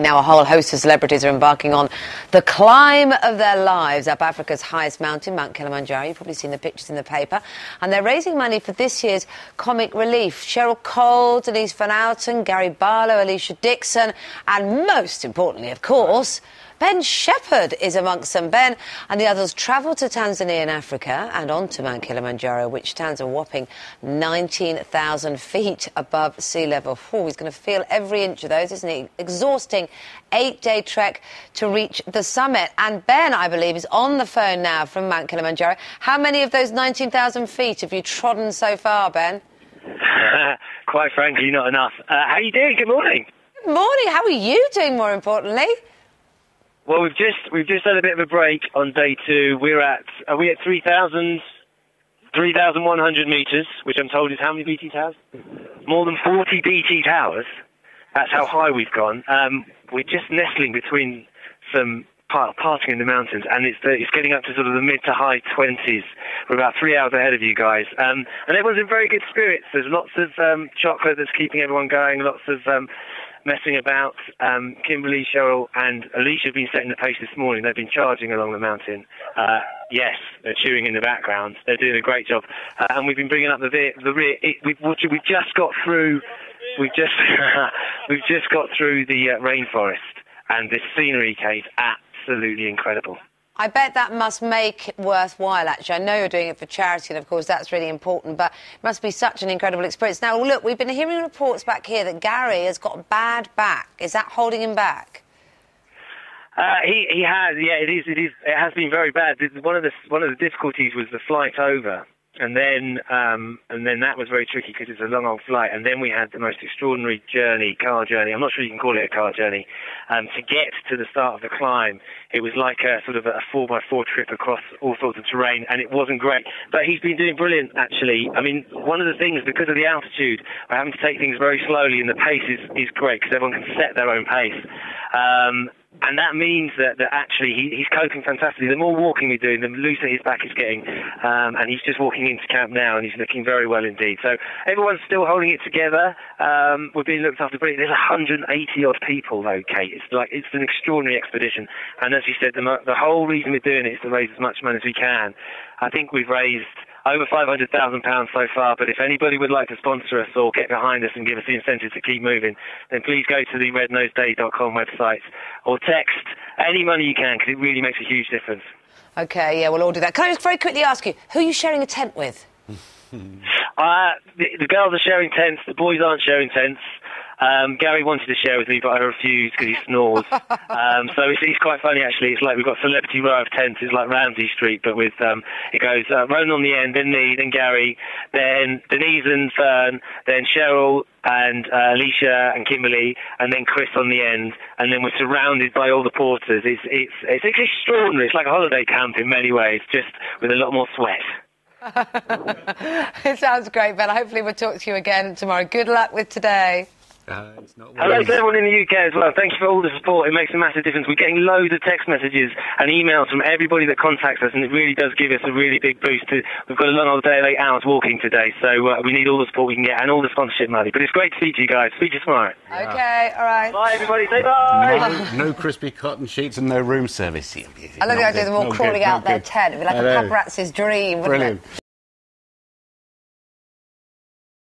Now a whole host of celebrities are embarking on the climb of their lives up Africa's highest mountain, Mount Kilimanjaro. You've probably seen the pictures in the paper. And they're raising money for this year's comic relief. Cheryl Cole, Denise Van Outen, Gary Barlow, Alicia Dixon, and most importantly, of course, Ben Shepherd is amongst them. Ben and the others travelled to Tanzania in Africa and onto Mount Kilimanjaro, which stands a whopping 19,000 feet above sea level. Oh, he's going to feel every inch of those, isn't he? Exhausting 8-day trek to reach the summit. And Ben, I believe, is on the phone now from Mount Kilimanjaro. How many of those 19,000 feet have you trodden so far, Ben? Quite frankly, not enough. How are you doing? Good morning. Good morning. How are you doing, more importantly? Well, we've just had a bit of a break on day 2. Are we at 3,100 metres, which I'm told is how many BT towers? More than 40 BT towers. That's how high we've gone. We're just nestling between some parting in the mountains, and it's getting up to sort of the mid to high 20s. We're about 3 hours ahead of you guys, and everyone's in very good spirits. There's lots of chocolate that's keeping everyone going, lots of messing about. Kimberly, Cheryl and Alicia have been setting the pace this morning. They've been charging along the mountain. Yes, they're cheering in the background. They're doing a great job. And we've been bringing up the rear. We've just got through we've just got through the rainforest, and this scenery, Kate, absolutely incredible. I bet that must make it worthwhile, actually. I know you're doing it for charity, and of course that's really important, but it must be such an incredible experience. Now, look, we've been hearing reports back here that Gary has got a bad back. Is that holding him back? He has, yeah, it is. It has been very bad. One of the difficulties was the flight over. And then that was very tricky because it's a long old flight. And then we had the most extraordinary car journey. I'm not sure you can call it a car journey. To get to the start of the climb, it was like a sort of a 4x4 trip across all sorts of terrain, and it wasn't great. But he's been doing brilliant, actually. I mean, one of the things, because of the altitude, we're having to take things very slowly, and the pace is great because everyone can set their own pace. And that means that actually he's coping fantastically. The more walking we're doing, the looser his back is getting. And he's just walking into camp now, and he's looking very well indeed. So everyone's still holding it together. We're being looked after brilliantly. There's 180-odd people, though, Kate. It's an extraordinary expedition. And as you said, the whole reason we're doing it is to raise as much money as we can. I think we've raised over £500,000 so far, but if anybody would like to sponsor us or get behind us and give us the incentive to keep moving, then please go to the rednoseday.com website or text any money you can, because it really makes a huge difference. OK, yeah, we'll all do that. Can I just very quickly ask you, who are you sharing a tent with? The girls are sharing tents, the boys aren't sharing tents. Gary wanted to share with me, but I refused because he snores. So it's quite funny, actually. It's like we've got Celebrity Row of Tents. It's like Ramsey Street, but with it goes Ronan on the end, then me, then Gary, then Denise and Fern, then Cheryl and Alicia and Kimberly, and then Chris on the end, and then we're surrounded by all the porters. It's extraordinary. It's like a holiday camp in many ways, just with a lot more sweat. It sounds great, Ben. Hopefully we'll talk to you again tomorrow. Good luck with today. Hello to everyone in the UK as well. Thank you for all the support. It makes a massive difference. We're getting loads of text messages and emails from everybody that contacts us, and it really does give us a really big boost. We've got a long old day of 8 hours walking today, so we need all the support we can get and all the sponsorship money. But it's great to speak to you guys. Speak to you tomorrow. OK, all right. Bye, everybody. Say bye. No crispy cotton sheets and no room service. I look like they're all crawling out their tent. It'd be like a paparazzi's dream, wouldn't it? Brilliant.